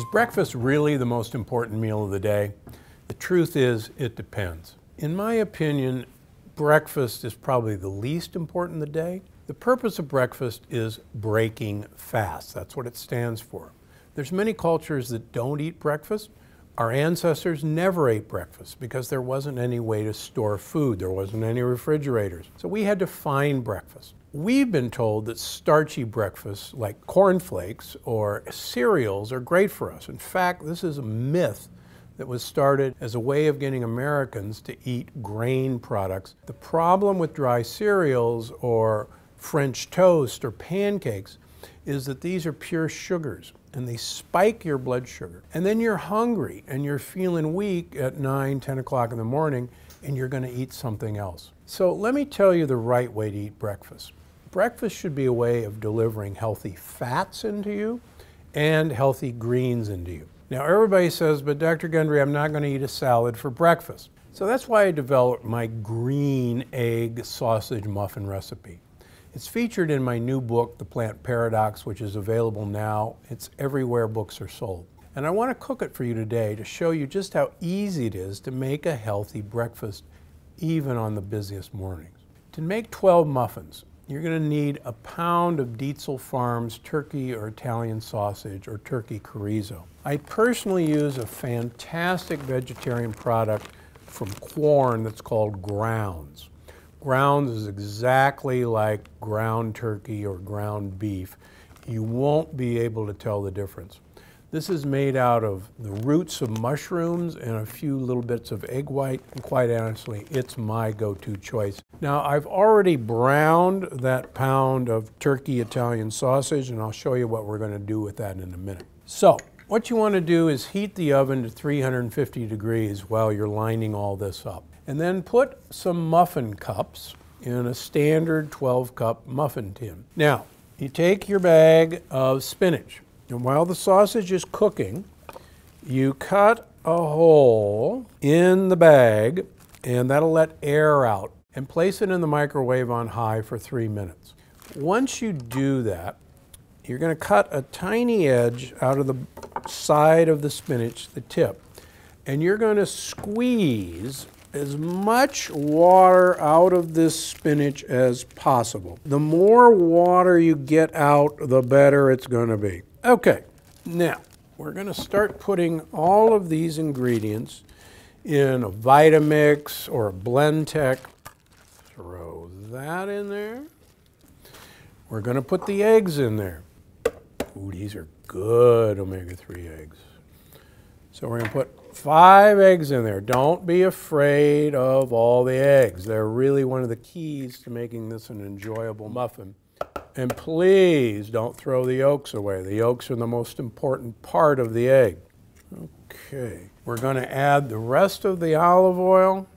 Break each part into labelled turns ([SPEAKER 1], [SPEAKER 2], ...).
[SPEAKER 1] Is breakfast really the most important meal of the day? The truth is, it depends. In my opinion, breakfast is probably the least important of the day. The purpose of breakfast is breaking fast. That's what it stands for. There's many cultures that don't eat breakfast. Our ancestors never ate breakfast because there wasn't any way to store food. There wasn't any refrigerators. So we had to find breakfast. We've been told that starchy breakfasts like cornflakes or cereals are great for us. In fact, this is a myth that was started as a way of getting Americans to eat grain products. The problem with dry cereals or French toast or pancakes is that these are pure sugars and they spike your blood sugar. And then you're hungry and you're feeling weak at 9, 10 o'clock in the morning and you're going to eat something else. So let me tell you the right way to eat breakfast. Breakfast should be a way of delivering healthy fats into you and healthy greens into you. Now everybody says, but Dr. Gundry, I'm not going to eat a salad for breakfast. So that's why I developed my green egg sausage muffin recipe. It's featured in my new book, The Plant Paradox, which is available now. It's everywhere books are sold. And I want to cook it for you today to show you just how easy it is to make a healthy breakfast, even on the busiest mornings. To make 12 muffins, you're going to need a pound of Dietzel Farms turkey or Italian sausage or turkey chorizo. I personally use a fantastic vegetarian product from Quorn that's called Grounds. Grounds is exactly like ground turkey or ground beef. You won't be able to tell the difference. This is made out of the roots of mushrooms and a few little bits of egg white, and quite honestly, it's my go-to choice. Now, I've already browned that pound of turkey Italian sausage, and I'll show you what we're going to do with that in a minute. So, what you want to do is heat the oven to 350 degrees while you're lining all this up. And then put some muffin cups in a standard 12-cup muffin tin. Now, you take your bag of spinach, and while the sausage is cooking, you cut a hole in the bag, and that'll let air out, and place it in the microwave on high for 3 minutes. Once you do that, you're going to cut a tiny edge out of the side of the spinach, the tip, and you're going to squeeze as much water out of this spinach as possible. The more water you get out, the better it's going to be. Okay, now we're going to start putting all of these ingredients in a Vitamix or a Blendtec. Throw that in there. We're going to put the eggs in there. Ooh, these are good omega-3 eggs. So we're going to put 5 eggs in there. Don't be afraid of all the eggs. They're really one of the keys to making this an enjoyable muffin. And please don't throw the yolks away. The yolks are the most important part of the egg. Okay, we're going to add the rest of the olive oil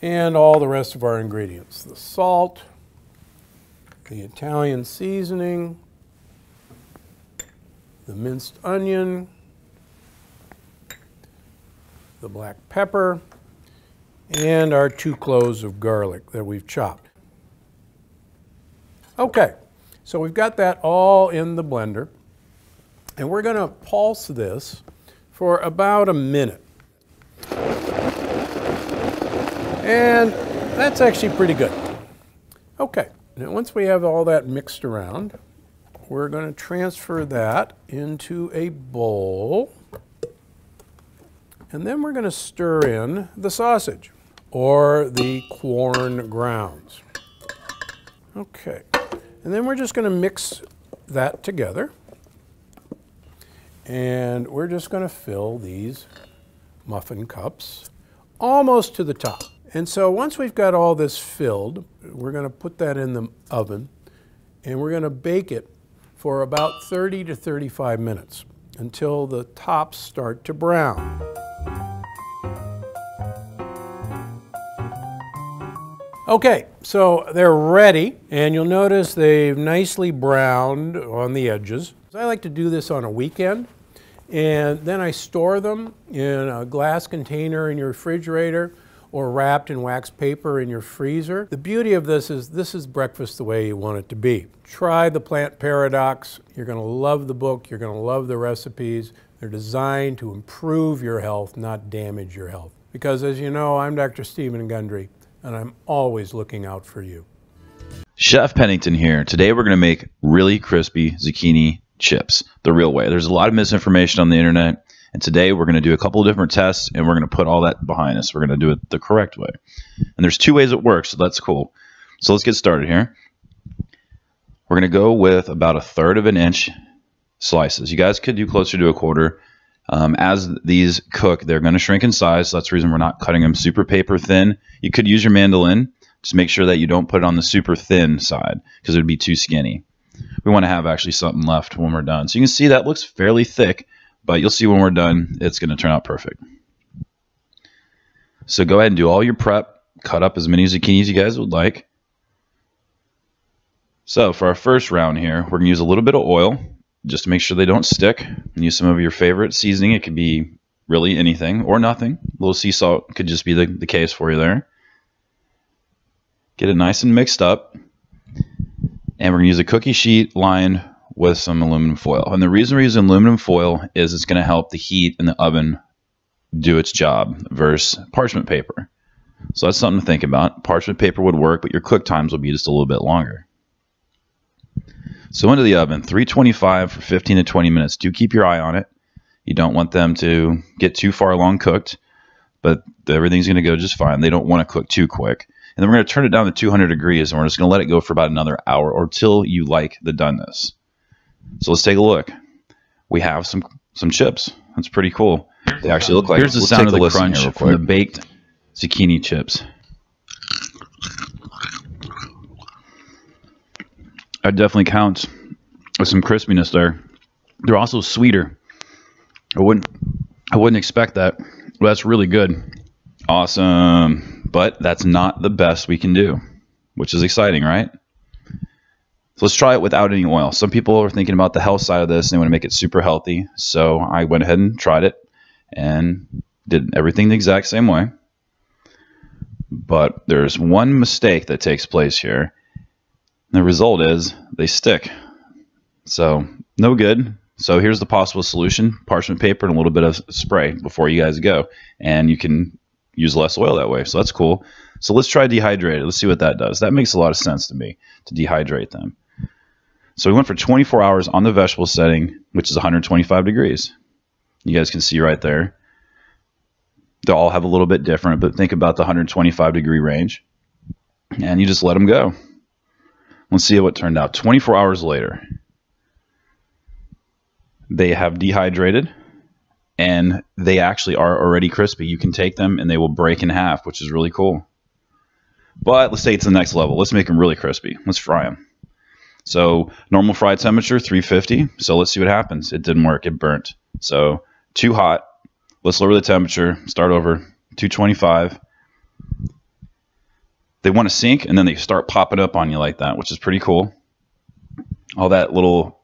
[SPEAKER 1] and all the rest of our ingredients. The salt, the Italian seasoning, the minced onion, the black pepper, and our 2 cloves of garlic that we've chopped. Okay, so we've got that all in the blender, and we're going to pulse this for about a minute. And that's actually pretty good. Okay, now once we have all that mixed around, we're going to transfer that into a bowl. And then we're going to stir in the sausage or the Quorn Grounds. Okay, and then we're just going to mix that together. And we're just going to fill these muffin cups almost to the top. And so once we've got all this filled, we're going to put that in the oven and we're going to bake it for about 30 to 35 minutes until the tops start to brown. Okay, so they're ready, and you'll notice they've nicely browned on the edges. I like to do this on a weekend, and then I store them in a glass container in your refrigerator, or wrapped in wax paper in your freezer. The beauty of this is breakfast the way you want it to be. Try the Plant Paradox. You're going to love the book. You're going to love the recipes. They're designed to improve your health, not damage your health. Because as you know, I'm Dr. Stephen Gundry, and I'm always looking out for you.
[SPEAKER 2] Chef Pennington here. Today we're going to make really crispy zucchini chips the real way. There's a lot of misinformation on the internet, and today we're going to do a couple of different tests, and we're going to put all that behind us. We're going to do it the correct way. And there's 2 ways it works, so that's cool. So let's get started here. We're going to go with about 1/3 of an inch slices. You guys could do closer to 1/4. As these cook, they're going to shrink in size, so that's the reason we're not cutting them super paper thin. You could use your mandolin. Just make sure that you don't put it on the super thin side because it would be too skinny. We want to have actually something left when we're done. So you can see that looks fairly thick, but you'll see when we're done, it's going to turn out perfect. So go ahead and do all your prep. Cut up as many zucchini as you guys would like. So for our first round here, we're going to use a little bit of oil just to make sure they don't stick. And use some of your favorite seasoning. It could be really anything or nothing. A little sea salt could just be the case for you there. Get it nice and mixed up. And we're going to use a cookie sheet lined with some aluminum foil. And the reason we're using aluminum foil is it's going to help the heat in the oven do its job versus parchment paper. So that's something to think about. Parchment paper would work, but your cook times will be just a little bit longer. So into the oven, 325 for 15 to 20 minutes. Do keep your eye on it. You don't want them to get too far along cooked, but everything's going to go just fine. They don't want to cook too quick. And then we're going to turn it down to 200 degrees, and we're just going to let it go for about another hour or till you like the doneness. So let's take a look. We have some chips. That's pretty cool. They actually look like. Here's the sound of the crunch from the baked zucchini chips. That definitely counts with some crispiness there. They're also sweeter. I wouldn't expect that. But that's really good. Awesome. But that's not the best we can do, which is exciting, right? So let's try it without any oil. Some people are thinking about the health side of this and they want to make it super healthy. So I went ahead and tried it and did everything the exact same way. But there's one mistake that takes place here. The result is they stick. So no good. So here's the possible solution: parchment paper and a little bit of spray before you guys go. And you can use less oil that way. So that's cool. So let's try dehydrated. Let's see what that does. That makes a lot of sense to me, to dehydrate them. So we went for 24 hours on the vegetable setting, which is 125 degrees. You guys can see right there. They all have a little bit different, but think about the 125 degree range. And you just let them go. Let's see what turned out. 24 hours later, they have dehydrated. And they actually are already crispy. You can take them and they will break in half, which is really cool. But let's take it to the next level. Let's make them really crispy. Let's fry them. So normal fry temperature, 350. So let's see what happens. It didn't work. It burnt. So too hot. Let's lower the temperature. Start over. 225. They want to sink and then they start popping up on you like that, which is pretty cool. All that little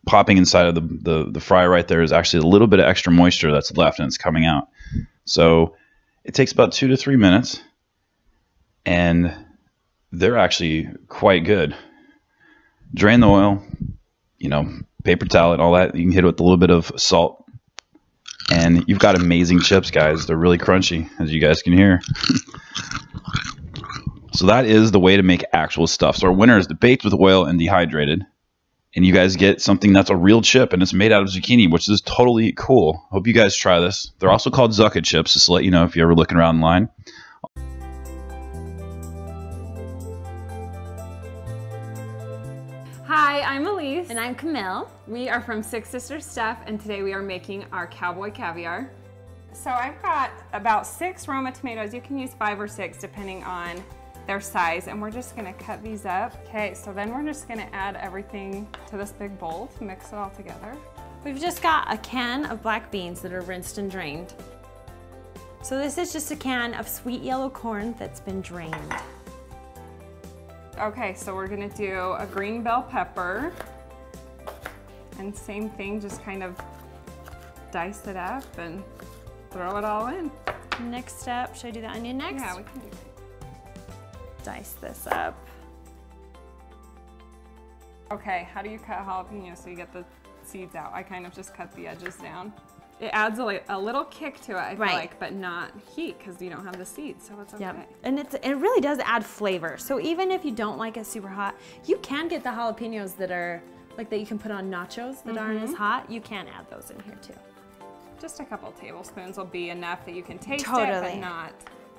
[SPEAKER 2] popping inside of the fry right there is actually a little bit of extra moisture that's left and it's coming out. So it takes about 2 to 3 minutes and they're actually quite good. Drain the oil, paper towel and all that. You can hit it with a little bit of salt and you've got amazing chips, guys. They're really crunchy, as you guys can hear. So that is the way to make actual stuff. So our winner is the baked with oil and dehydrated. And you guys get something that's a real chip, and it's made out of zucchini, which is totally cool. Hope you guys try this. They're also called Zucca chips, just to let you know if you're ever looking around online.
[SPEAKER 3] Hi, I'm Elise.
[SPEAKER 4] And I'm Camille.
[SPEAKER 3] We are from Six Sisters Stuff, and today we are making our cowboy caviar. So I've got about 6 Roma tomatoes. You can use 5 or 6 depending on their size, and we're just gonna cut these up. Okay, so then we're just gonna add everything to this big bowl to mix it all together.
[SPEAKER 4] We've just got a can of black beans that are rinsed and drained. So this is just a can of sweet yellow corn that's been drained.
[SPEAKER 3] Okay, so we're gonna do a green bell pepper. And same thing, just kind of dice it up and throw it all in.
[SPEAKER 4] Next step, should I do the onion next?
[SPEAKER 3] Yeah, we can do that.
[SPEAKER 4] Dice this up.
[SPEAKER 3] Okay, how do you cut jalapeno so you get the seeds out? I kind of just cut the edges down. It adds a little kick to it, I feel like, but not heat because you don't have the seeds, so it's okay.
[SPEAKER 4] Yep. And it really does add flavor. So even if you don't like it super hot, you can get the jalapenos that are like that you can put on nachos that aren't as hot. You can add those in here too.
[SPEAKER 3] Just a couple tablespoons will be enough that you can taste it,
[SPEAKER 4] Totally.
[SPEAKER 3] but not.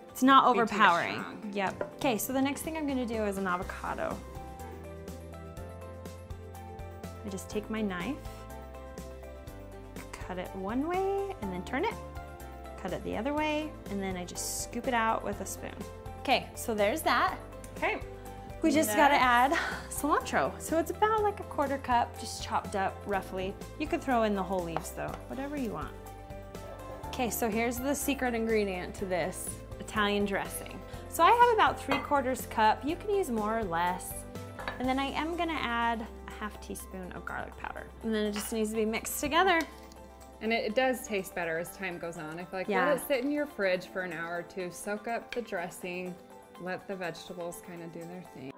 [SPEAKER 4] It's not
[SPEAKER 3] Be too
[SPEAKER 4] overpowering.
[SPEAKER 3] strong.
[SPEAKER 4] Yep. Okay, so the next thing I'm gonna do is an avocado. I just take my knife, cut it one way and then turn it, cut it the other way, and then I just scoop it out with a spoon. Okay, so there's that.
[SPEAKER 3] Okay.
[SPEAKER 4] We just gotta add cilantro. So it's about like a 1/4 cup, just chopped up roughly. You could throw in the whole leaves though, whatever you want. Okay, so here's the secret ingredient to this Italian dressing. So I have about 3/4 cup. You can use more or less. And then I am gonna add a 1/2 teaspoon of garlic powder. And then it just needs to be mixed together.
[SPEAKER 3] And it does taste better as time goes on. I feel like
[SPEAKER 4] Yeah.
[SPEAKER 3] let it sit in your fridge for an hour or two, soak up the dressing, let the vegetables kind of do their thing.